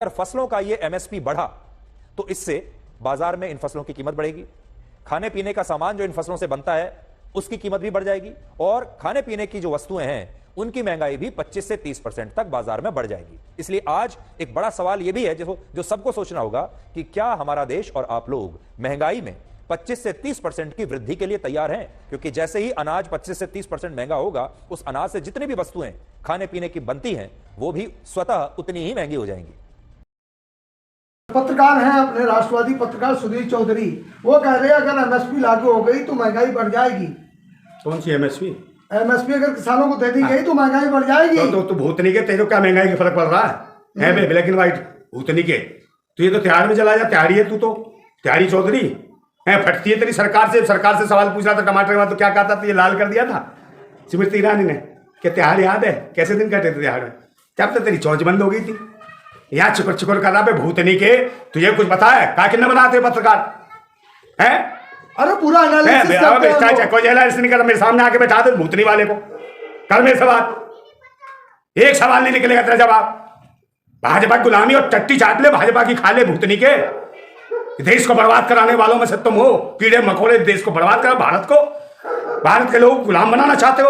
अगर फसलों का ये एमएसपी बढ़ा तो इससे बाजार में इन फसलों की कीमत बढ़ेगी, खाने पीने का सामान जो इन फसलों से बनता है उसकी कीमत भी बढ़ जाएगी और खाने पीने की जो वस्तुएं हैं उनकी महंगाई भी 25 से 30% तक बाजार में बढ़ जाएगी। इसलिए आज एक बड़ा सवाल यह भी है जो सबको सोचना होगा कि क्या हमारा देश और आप लोग महंगाई में 25 से 30% की वृद्धि के लिए तैयार हैं? क्योंकि जैसे ही अनाज 25 से 30% महंगा होगा, उस अनाज से जितनी भी वस्तुएं खाने पीने की बनती हैं वो भी स्वतः उतनी ही महंगी हो जाएंगी। पत्रकार हैं अपने राष्ट्रवादी पत्रकार सुधीर चौधरी, वो कह रहे हैं अगर एमएसपी लागू हो गई तो महंगाई बढ़ जाएगी। कौन सी एमएसपी? एमएसपी अगर किसानों को दे दी गई तो महंगाई बढ़ जाएगी। तो भूतनी के तेरे को क्या महंगाई का फर्क पड़ रहा है बे ब्लैक एंड व्हाइट भूतनी के? तो ये तो तिहाड़ में चला जा, तिहाड़ी है तू तो, तिहाड़ी चौधरी है। फटती है तेरी सरकार से सवाल पूछ रहा था टमाटर में, तो क्या कहा था? तो ये लाल कर दिया था स्मृति ईरानी ने। क्या तिहाड़ याद है कैसे दिन कटे थे तिहाड़ में? जब तक तेरी चौंच बंद हो गई थी। यहाँ चुकर चुकर कर रहा पे भूतनी के, तुझे कुछ पता है? का किन्ने बनाते पत्रकार है? अरे पूरा एनालिसिस नहीं कर, मेरे सामने आके बैठा दे भूतनी वाले को, कर मेरे से बात। एक सवाल नहीं निकलेगा तेरा जवाब। भाजपा की गुलामी और टट्टी चाट ले, भाजपा की खा ले भूतनी के। देश को बर्बाद कराने वालों में से तुम हो, कीड़े मकोड़े देश को बर्बाद करा। भारत के लोग गुलाम बनाना चाहते हो,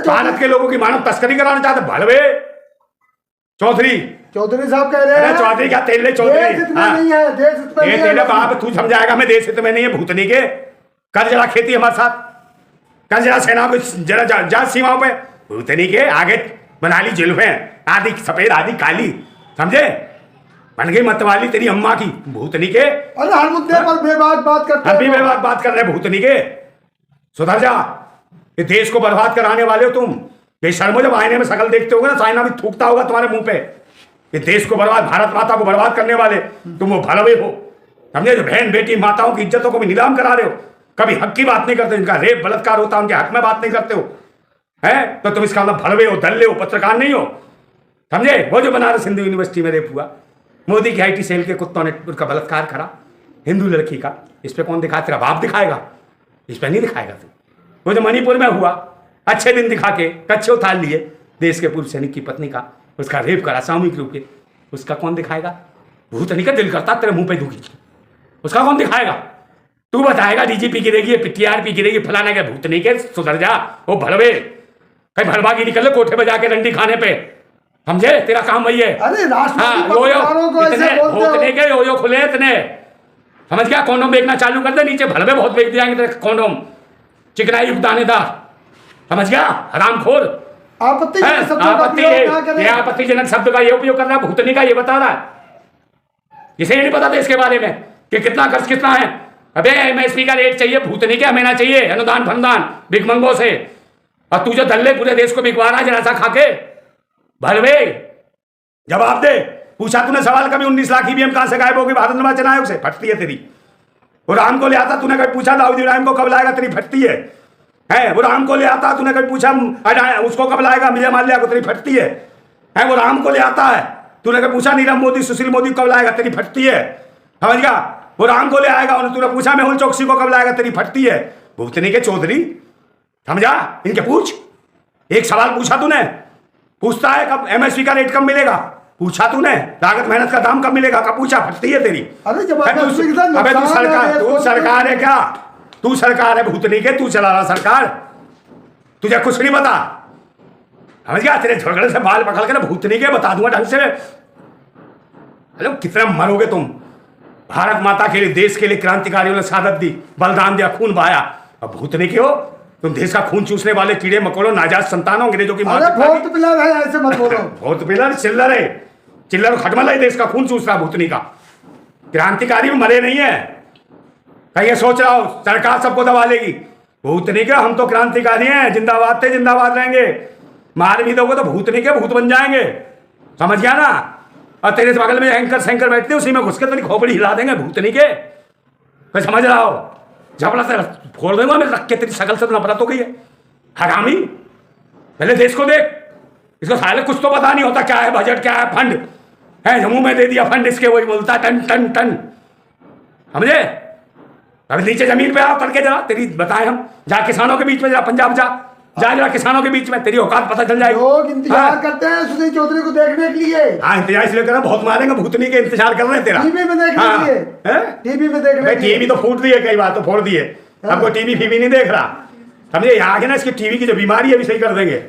भारत के लोगों की मानव तस्करी कराना चाहते। भड़वे चौधरी साहब कह रहे हैं चौधरी क्या तेरे चौधरी नहीं है, देश हित में नहीं है। बाप तू समझाएगा, मैं देश हित में नहीं है भूतनी के। कर जरा खेती हमारे साथ, कर जरा सेना को जरा जा सीमाओं पे। भूतनी के आगे बना ली जुल्फें, आधी सफेद आधी काली, समझे? बन गई मतवाली तेरी अम्मा की भूतनी के। अरे हर मुद्दे पर बेबाक बात करते हैं। हम भी बेबाक बात कर रहे भूतनी के। सुधर जा, ये देश को बर्बाद कराने वाले हो तुम। बेशर्मो, जब आईने में शकल देखते होगे ना, साइना भी थूकता होगा तुम्हारे मुंह पे। ये देश को बर्बाद, भारत माता को बर्बाद करने वाले तुम वो भलवे हो, समझे? जो बहन बेटी माताओं की इज्जतों को भी नीलाम करा रहे हो, कभी हक की बात नहीं करते। इनका रेप बलात्कार होता है, उनके हक में बात नहीं करते हो, है? तो तुम इसका मतलब भलवे हो, दल्ले हो, पत्रकार नहीं हो, समझे? वो जो बनारस हिंदू यूनिवर्सिटी में रेप हुआ, मोदी की IT सेल के कुत्तों ने उनका बलात्कार करा, हिंदू लड़की का। इस पर कौन दिखाया? तेरा बाप दिखाएगा, इस पर नहीं दिखाएगा तू। वो जो मणिपुर में हुआ, अच्छे दिन दिखा के कच्चे उतार लिए देश के पूर्व सैनिक की पत्नी का, उसका रेप करा सामूहिक रूप से, उसका कौन दिखाएगा? भूतनी का दिल करता तेरे मुंह पे दूंगी, उसका कौन दिखाएगा? तू बताएगा DGP गिरेगी, TRP गिरेगी, फलाना के। भूतनी के सुधर जा, वो भड़वे कहीं भड़बागी निकल ले कोठे पे जाके डंडी खाने पे, समझे? तेरा काम वही है। अरे भूतनी के यो खुले इतने, समझ गया? कॉन्डोम बेचना चालू कर दे, नीचे भड़वे बहुत बेच दिया तेरे कॉन्डोम, चिकनाई युक्त दानेदार, समझ गया? हरामखोर। आपत्तिजनक शब्द का ये उपयोग कर रहा है भूतनी का, ये बता रहा है। इसे नहीं पता था इसके बारे में कि कितना खर्च कितना है। अबे MSP का रेट चाहिए, भूतनी के महीना चाहिए, अनुदान फनुदान भिखमंगों से। और तू जो दल्ले पूरे देश को बिकवा रहा है जरा सा खाके, भलवे जवाब दे। पूछा तूने सवाल कभी 19 लाख EVM कहां से गायब होगी भारत निर्वाचन आयोग से? फटती है तेरी। वो राम को ले आता, तूने कभी पूछा दाऊद इब्राहिम को कब लाएगा? तेरी फटती है। वो राम को ले आता, तूने कभी पूछा उसको कब लाएगा? विजय माल्या को? तेरी फटती है। वो राम को ले आता है, तूने कभी पूछा नीरव मोदी सुशील मोदी कब लाएगा? तेरी फटती है, समझ गया? वो राम को ले आएगा, तूने पूछा मेहुल चौकसी को कब लाएगा? तेरी फटती है। भूतनी के चौधरी, समझा? इनके पूछ, एक सवाल पूछा तूने? पूछता है कब MSP का रेट कब मिलेगा? पूछा तूने? लागत मेहनत का दाम कब मिलेगा? कब पूछा? फटती है तेरी। अरे तू सरकार है क्या? तू सरकार है भूतनी के, तू चला रहा सरकार, तुझे कुछ नहीं पता, समझ गया? तेरे झगड़े से बाल पकड़ के ना भूतनी के बता दूंगा ढंग से। अरे कितना मरोगे तुम? भारत माता के लिए, देश के लिए क्रांतिकारियों ने शहादत दी, बलिदान दिया, खून बहाया। अब भूतनी के हो तुम, देश का खून चूसने वाले कीड़े मकोड़ों, नाजायज संतानों, अंग्रेजों की फोर्थ पिलर है, ऐसे मत बोलो। फोर्थ पिलर चिल्लर है, चिल्लर खटमल है, देश का खून चूस रहा भूतनी का। क्रांतिकारी भी मरे नहीं है, कहीं सोच रहा हो सरकार सबको दबा लेगी। भूतनी के हम तो क्रांतिकारी हैं, जिंदाबाद थे जिंदाबाद रहेंगे। मार भी दोगे तो भूतनी के भूत बन जाएंगे, समझ गया ना? और तेरे बगल में एंकर बैठते उसी में घुस के तेरी खोपड़ी हिला देंगे भूतनी के, मैं समझ रहा हो? झपड़ा से फोड़ दूंगा मैं रख के, तेरी शकल से तो नफरत हो गई है। हरामी, पहले देश को देख, इसको साले कुछ तो पता नहीं होता क्या है बजट, क्या है फंड है। जम्मू में दे दिया फंड, इसके वही बोलता टन टन टन, समझे? अभी नीचे जमीन पे आओ करके जरा, तेरी बताए हम, जा किसानों के बीच में, जरा पंजाब जा जरा किसानों के बीच में, तेरी औकात पता चल जाएगी। लोग इंतजार करते हैं सुधीर चौधरी को देखने के लिए। हाँ, इंतजार इसलिए कर रहे हैं, बहुत मारेंगे भूतनी के, इंतजार कर रहे हैं तेरा। टीवी में देखने के लिए, टीवी में देखने के लिए। टीवी तो फूट दिए, कई बार तो फोड़ दिए, अब कोई टीवी फीवी नहीं देख रहा, समझे। यहाँ के ना इसकी टीवी की जो बीमारी है अभी सही कर देंगे।